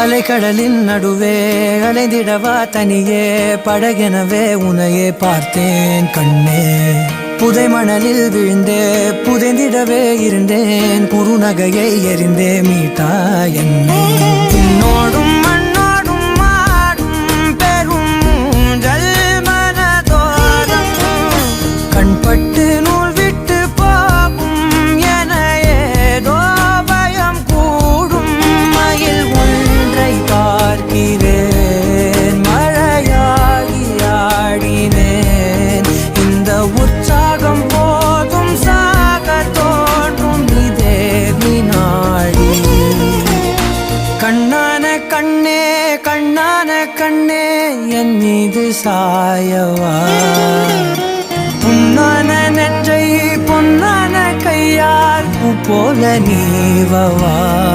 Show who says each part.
Speaker 1: அலைக்கடலின் நடுவே அலைந்திடவா தனியே படகெனவே உனையே பார்த்தேன் கண்ணே. புதை மணலில் விழுந்தே புதைந்திடவே இருந்தேன் குறுநகையை எறிந்தே மீட்டா என்னை. உன்னோடும் மண்ணோடும் மாடும் பெரும் ஊஞ்சல் மனதோரம் கண்பட்டு நூல் விட்டு போகும் என ஏதோ பயம் கூடும். மயில் ஒன்றை பார்க்கிறேன் மழையாகி ஆடினேன். இந்த உற்சாகம் போதும் சாக தோன்றும் இதே வினாடி. கண்ணான கண்ணே கண்ணான கண்ணே என் மீது சாயவா. புண்ணான நெஞ்சை பொன்னான கையால் பூ போல நீவவா.